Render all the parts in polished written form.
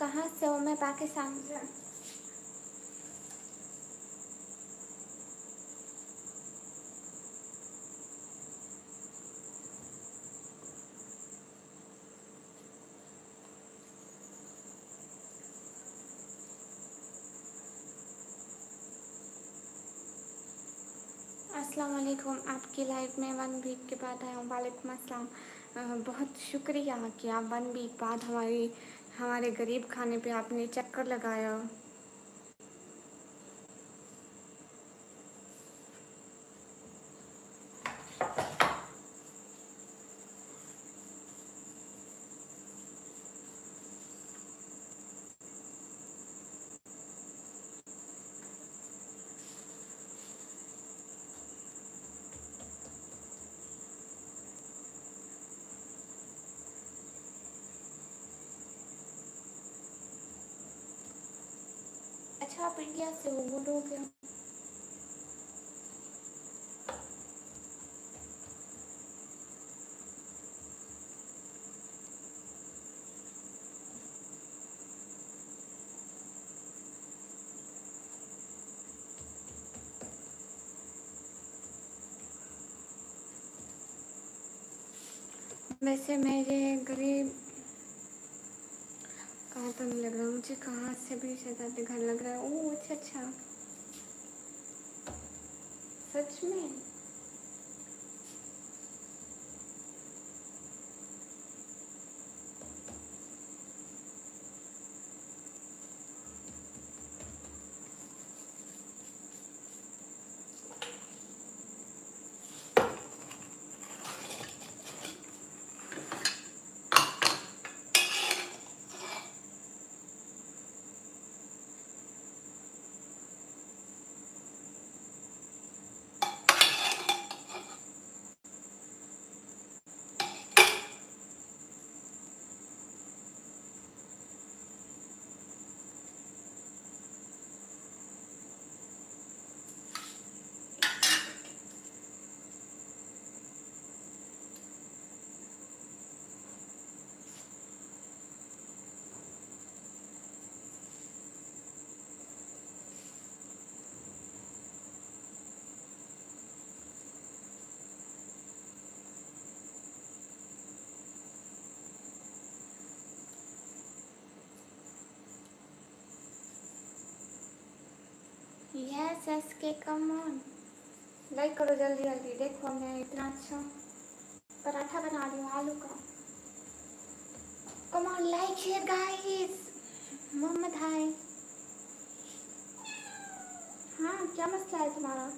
कहाँ से हो? मैं पाकिस्तान से। अस्सलाम वालेकुम। आपकी लाइफ में 1 वीक के बाद आया हूँ। वालेकुम अस्सलाम। बहुत शुक्रिया कि आप 1 वीक बाद हमारे गरीब खाने पे आपने चक्कर लगाया। अच्छा, आप इंडिया से हो? बोलोगे? वैसे मेरे गरीब कहाँ तो नहीं लग रहा मुझे, कहाँ से भी शहजादे घर लग रहा है। ओह अच्छा अच्छा, सच में? यस यस के कम ऑन, लाइक करो जल्दी जल्दी। देखो मैं इतना अच्छा पराठा बना रही हूँ आलू का। Come on, like share guys. Mohammad hi. हाँ, क्या मसला है तुम्हारा?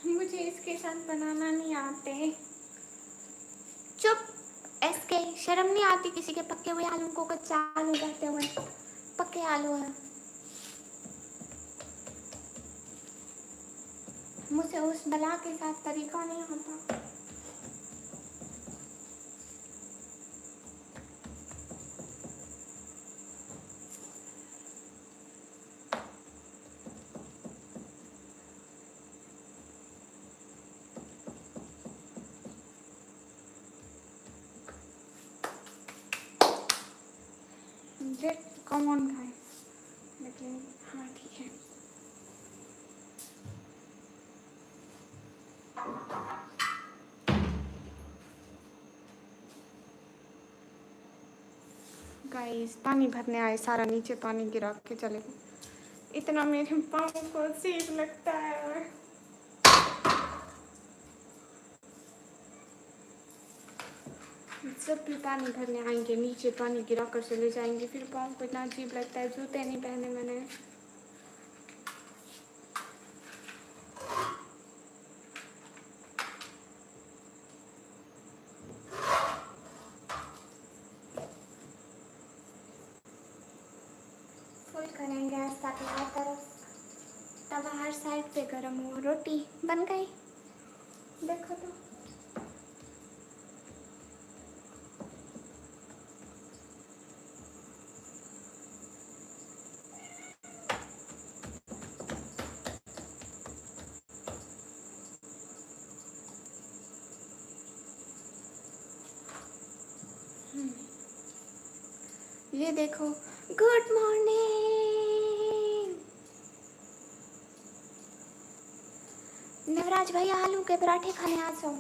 मुझे इसके साथ बनाना नहीं आते। चुप। इसके शर्म नहीं आती किसी के पके हुए आलू को कच्चा आलू कहते हुए? पके आलू है। मुझे उस बला के साथ तरीका नहीं होता। कम ऑन गाइस, लेकिन हाँ ठीक है। गाइस पानी भरने आए, सारा नीचे पानी गिरा के चले गए। इतना मेरे पाँव को सीख लगता है। जब भी पानी भरने आएंगे नीचे पानी गिरा कर चले जाएंगे, फिर पाँव को इतना अजीब लगता है। जूते नहीं पहने मैंने। फुल करेंगे गैस ताकि हर तरफ तवा हर साइड पे गर्म हो। रोटी बन गई, देखो तो। ये देखो, गुड मॉर्निंग। नवराज भाई आलू के पराठे खाने आ जाओ।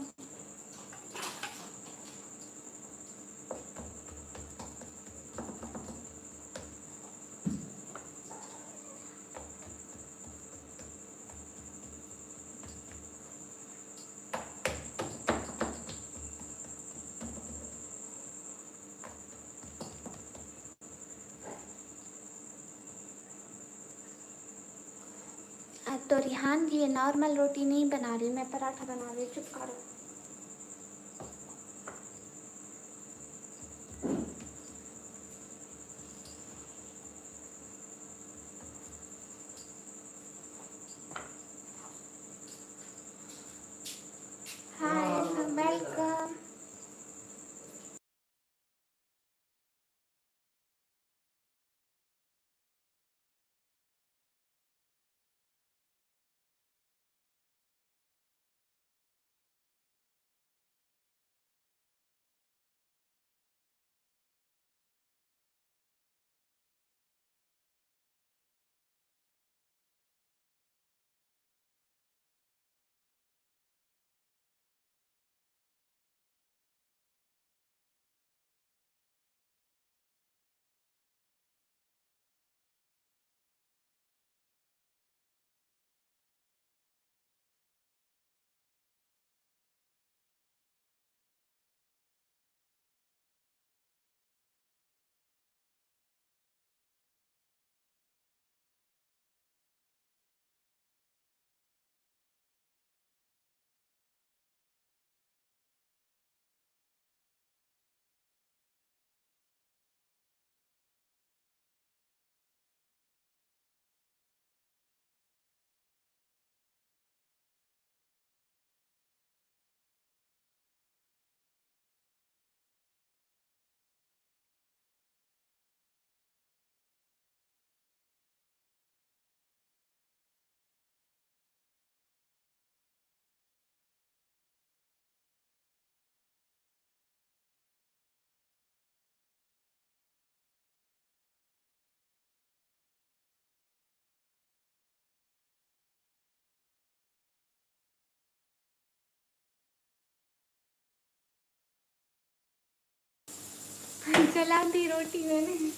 तो रिहान ये नॉर्मल रोटी नहीं बना रही, मैं पराठा बना रही। चुप करो। हाय, वेलकम। जला दी रोटी मैंने।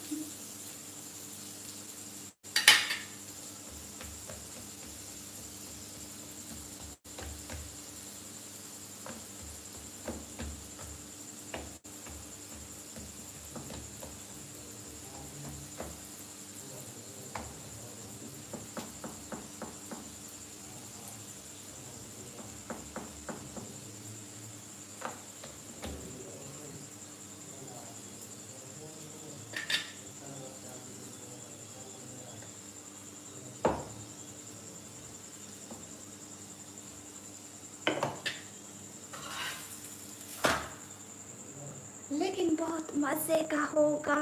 लेकिन बहुत मजे का होगा।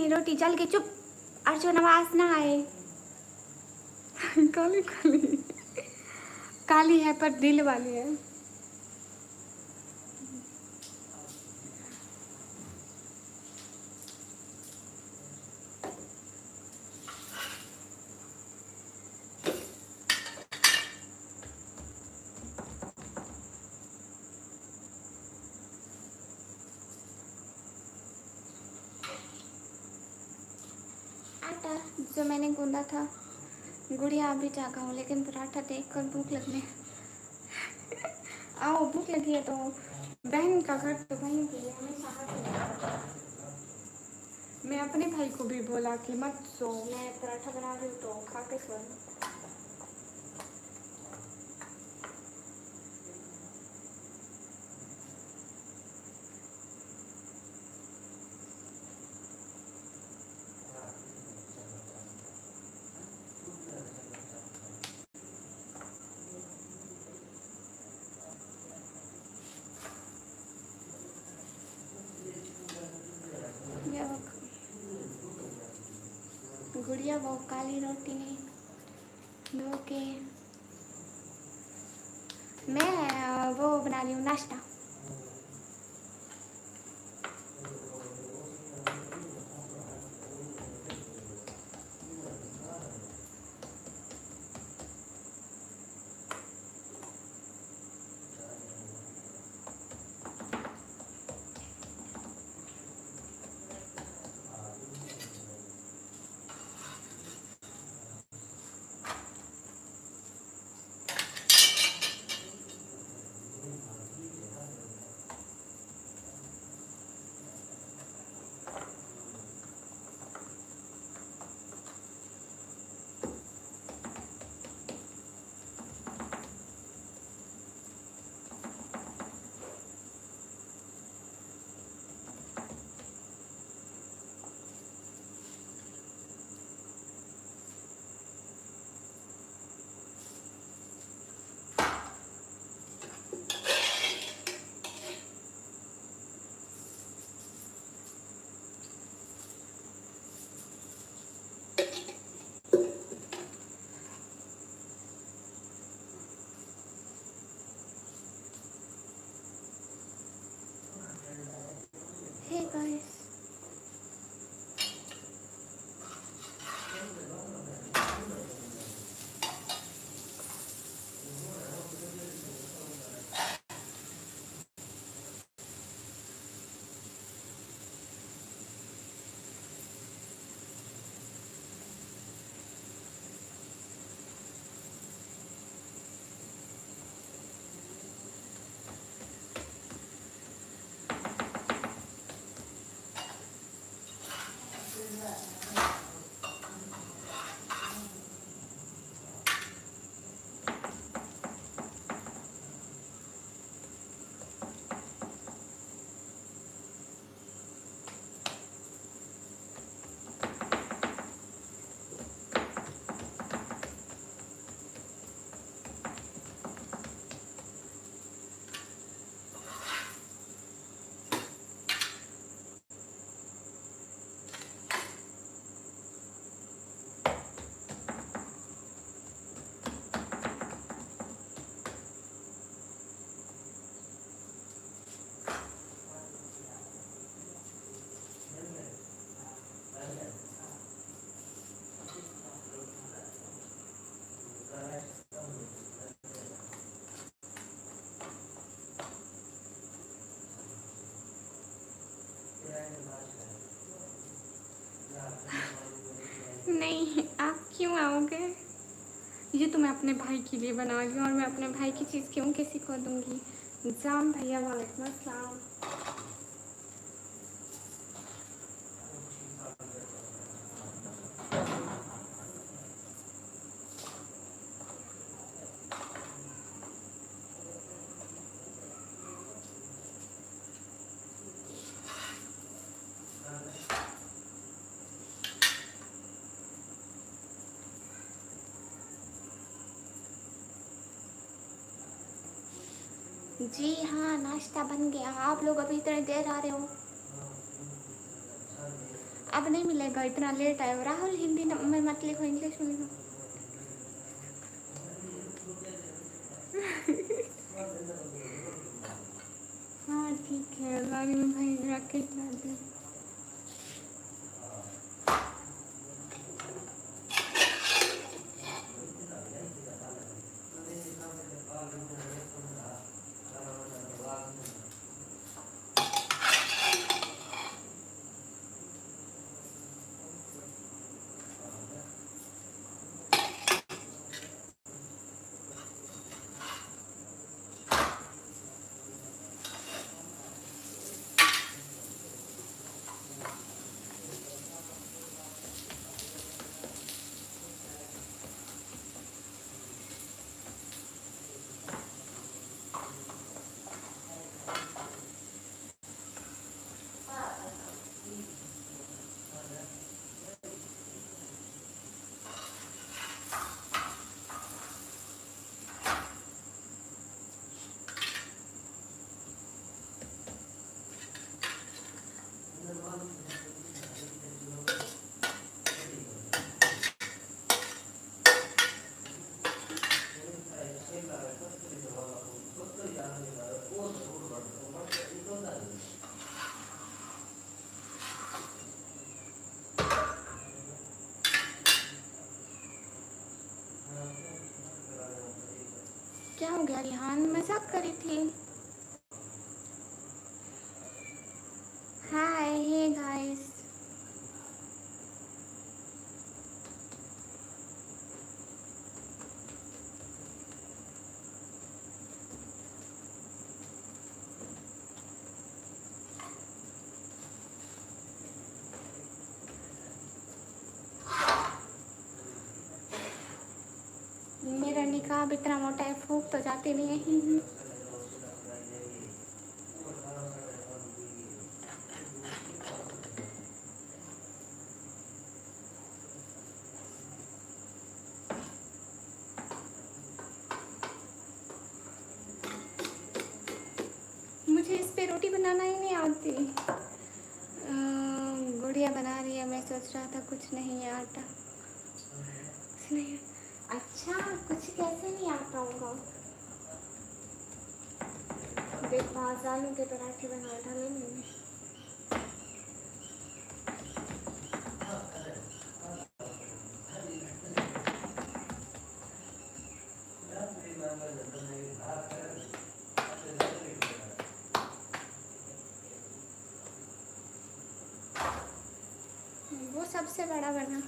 रोटी जल के चुप। अर्जुन आवाज ना आए। काली काली काली है पर दिल वाली है। आटा जो मैंने गूंदा था, गुड़िया अभी जागा हूँ, लेकिन पराठा देख कर भूख लगने। आओ, भूख लगी है तो बहन का घर तो वहीं पे है, हमेशा हाथ में। मैं अपने भाई को भी बोला कि मत सो, मैं पराठा बना रही हूँ तो खा के सो। ये गुड़िया वो काली रोटी नहीं धो के मैं वो बना रही हूँ नाश्ता। Hey guys, नहीं आप क्यों आओगे? ये तो मैं अपने भाई के लिए बना रही हूँ और मैं अपने भाई की चीज़ क्यों किसी को दूँगी? जाम भैया वालेकुम अस्सलाम। जी हाँ, नाश्ता बन गया। आप लोग अभी इतने देर आ रहे हो। अब नहीं मिलेगा, इतना लेट आए हो। राहुल हिंदी में मत लिखो, इंग्लिश में लिखो। हाँ ठीक है, गाड़ी में भाई रख के खिला दे। क्या हो गया रिहान, मजाक करी थी। हाय हे गाइस, मेरा निकाब इतना मोटा है, फूक तो जाती नहीं है। मुझे इस पे रोटी बनाना ही नहीं आती। गुड़िया बना रही है, मैं सोच रहा था कुछ नहीं है आटा, कुछ नहीं। अच्छा, कुछ कैसे नहीं आता होगा। देखो आज आलू के पराठे बना डाले मैंने। वो सबसे बड़ा बना।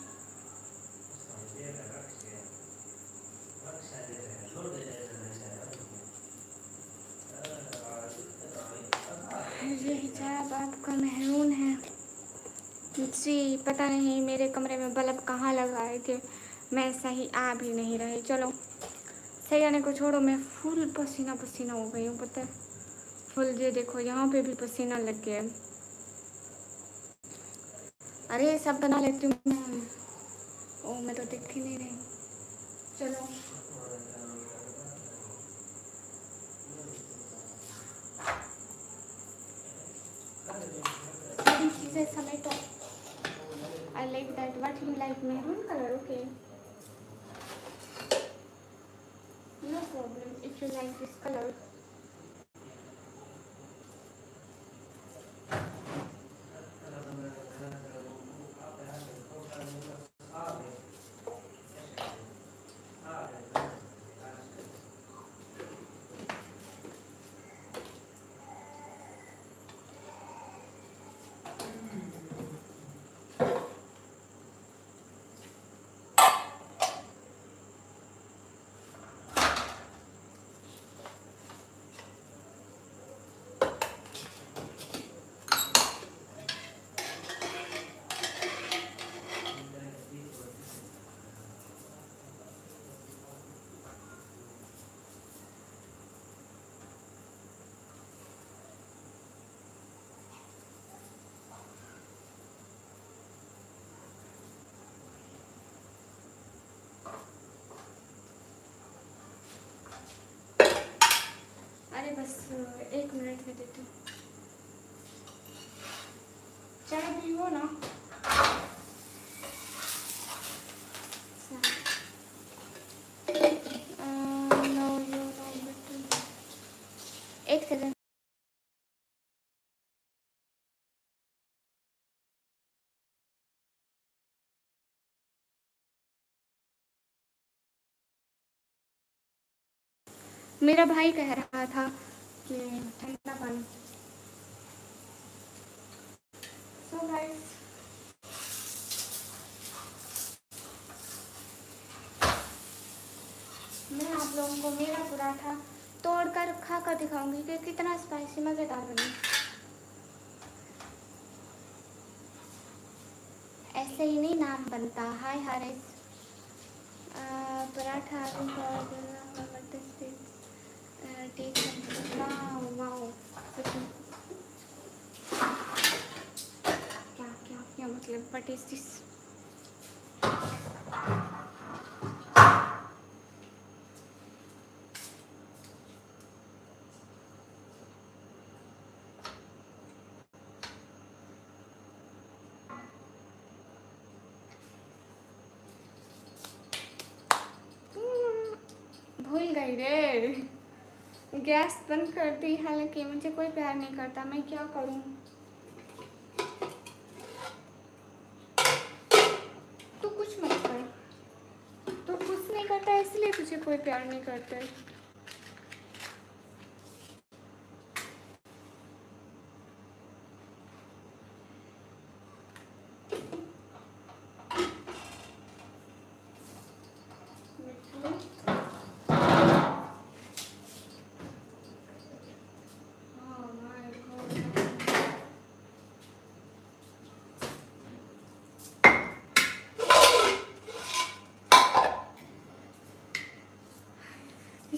ये हिजाब आपका महरून है जी। पता नहीं मेरे कमरे में बल्ब कहाँ लगाए थे, मैं सही आ भी नहीं रही। चलो सही आने को छोड़ो, मैं फुल पसीना पसीना हो गई हूँ, पता है फुल। ये देखो यहाँ पे भी पसीना लग गया है। अरे सब बना लेती हूँ मैं। ओ मैं तो दिख ही नहीं रही। चलो सारी चीज़ें समेटो। I like that. What you like? Maroon color, okay. No problem if you like this color. अरे बस 1 मिनट में देती हूँ। चाय पीओ ना। एक सेकंड। मेरा भाई कह रहा था कि ठंडा पानी। सो गाइस मैं आप लोगों को मेरा पराठा तोड़कर खा कर दिखाऊंगी कि कितना स्पाइसी मज़ेदार बनी। ऐसे ही नहीं नाम बनता। हाय हारिस। पराठा क्या क्या क्या मतलब व्हाट इज दिस। भूल गई रे, गैस बंद कर दी। हालांकि मुझे कोई प्यार नहीं करता, मैं क्या करूं। तू कुछ मत कर, तू कुछ नहीं करता इसलिए तुझे कोई प्यार नहीं करता है।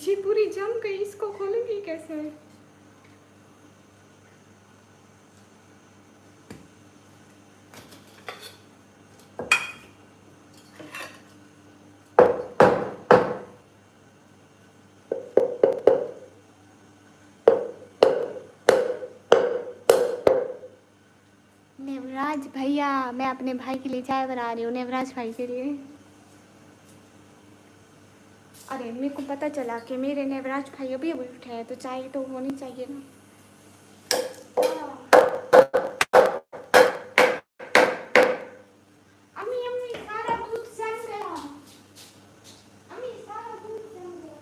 یہ پوری جم گئی, اس کو کھولوں گی کیسے؟ نیوراج بھیا, میں اپنے بھائی کے لیے چائے بنا رہی ہوں, نیوراج بھائی کے لیے. ارے میرے کو پتہ چلا کہ میرے نیوراج بھائی ابھی اٹھے ہیں, تو چائے تو ہونی چاہیے نا. امی امی سارا دودھ جم گیا, امی سارا دودھ جم گیا.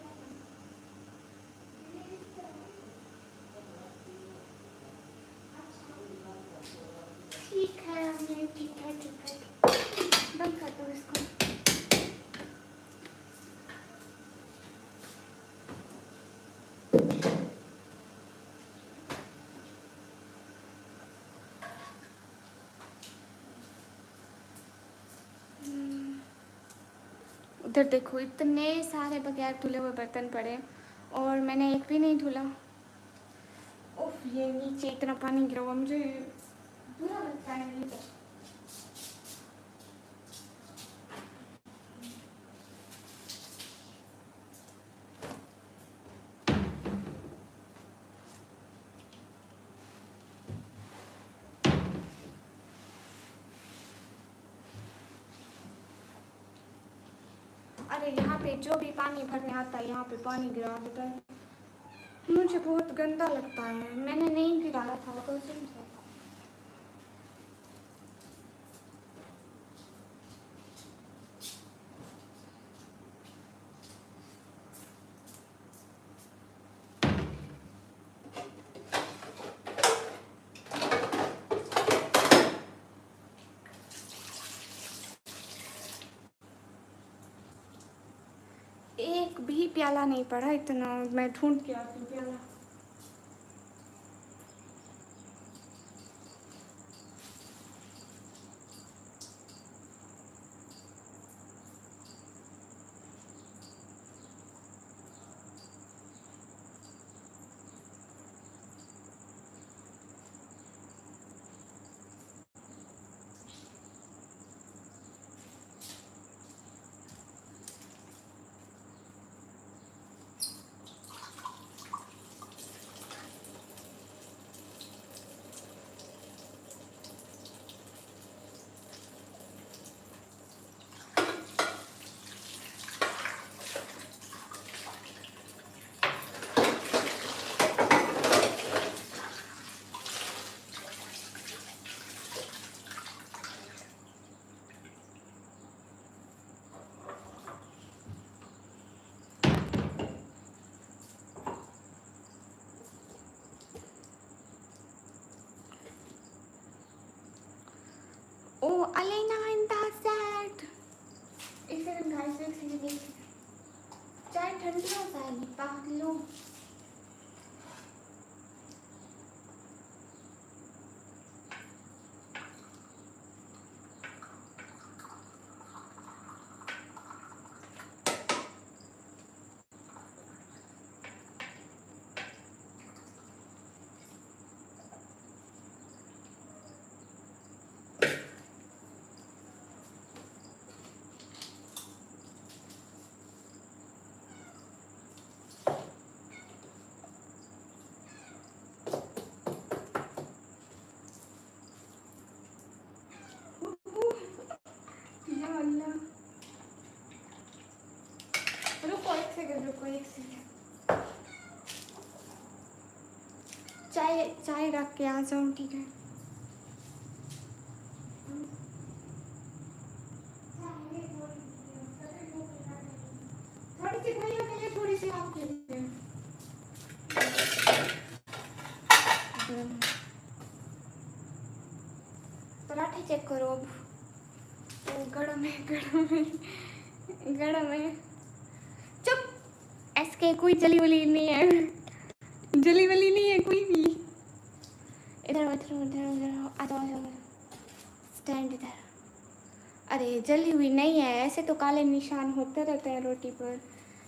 ٹھیک ہے امی, ٹھیک ہے ٹھیک ہے, بند کر دو اس کو. ادھر دیکھو, اتنے سارے بغیر دھلے ہوئے برتن پڑے اور میں نے ایک بھی نہیں دھلا. اوف, یہ نیچے اتنا پانی گرا ہوا, مجھے برا لگتا ہے. ارے یہاں پہ جو بھی پانی بھرنے آتا ہے یہاں پہ پانی گرا دیتا ہے. مجھے بہت گندا لگتا ہے, میں نے نہیں گرایا تھا قسم سے. ایک بھی پیالہ نہیں پڑا, اتنا میں ڈھونڈ کے آتی ہوں پیالہ. او الینا ان دا سیٹ. ایک سیکنڈ گائز, ایک سیکنڈ, چائے ٹھنڈی ہو جائے گی, پاگلوں. یا اللہ, رکو ایک سیکنڈ. چائے رکھ کے آ جاؤں, ٹھیک ہے. تھوڑی سی بھیا کے لیے, تھوڑی سی آپ کے لیے. پراٹھے چیک کرو اب. گرم ہے, گرم ہے, گرم ہے. چپ, ایس کے کوئی جلی ولی نہیں ہے, جلی ولی نہیں ہے کوئی بھی. ادھر ادھر ادھر ادھر آ جاؤ, اسٹینڈ ادھر. ارے جلی ہوئی نہیں ہے, ایسے تو کالے نشان ہوتے رہتے ہیں روٹی پر.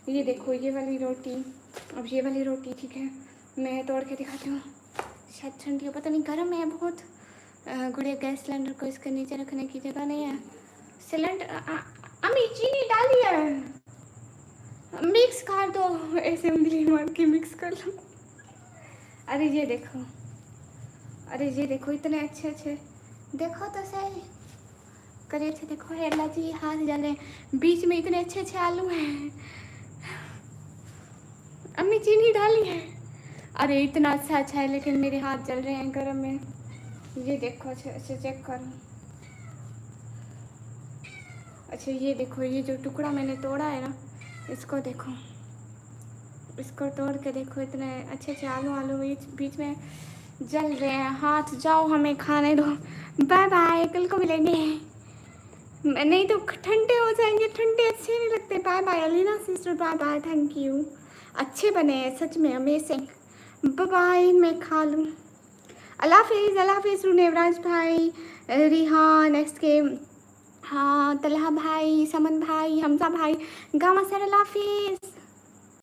ये देखो ये वाली रोटी, अब ये वाली रोटी ठीक है, मैं तोड़ के दिखाती हूँ। शायद ठंडी हो, पता नहीं, गर्म है बहुत। गुड़िया गैस सिलेंडर को इसके नीचे रखने की जगह नहीं है। सिलेंडर अम्मी चीनी डाली है, मिक्स कर दो, ऐसे उंगली मार के मिक्स कर लो। अरे ये देखो, अरे ये देखो इतने अच्छे अच्छे, देखो तो सही करिए थे, देखो हेला जी हाथ जल रहे हैं, बीच में इतने अच्छे अच्छे आलू हैं। अम्मी चीनी डाली है, अरे इतना अच्छा अच्छा है, लेकिन मेरे हाथ जल रहे हैं गरम में। ये देखो अच्छे अच्छे चेक करो। अच्छा ये देखो, ये जो टुकड़ा मैंने तोड़ा है ना, इसको देखो, इसको तोड़ के देखो, इतने अच्छे अच्छे आलू आलू बीच में जल रहे हैं। हाथ जाओ, हमें खाने दो, बाय बाय, कल को मिलेंगे। नहीं तो ठंडे हो जाएंगे, ठंडे अच्छे नहीं लगते। Bye bye Alina sister, bye bye, thank you. अच्छे बने हैं सच में, अमेजिंग। बाय बाय, मैं खा लूँ। अल्लाह हाफिज़, अल्लाह हाफिज़ रुनेवराज भाई, रिहान एक्स के, हाँ तलहा भाई, समन भाई, हमजा भाई, गामा सर, अल्लाह हाफिज़।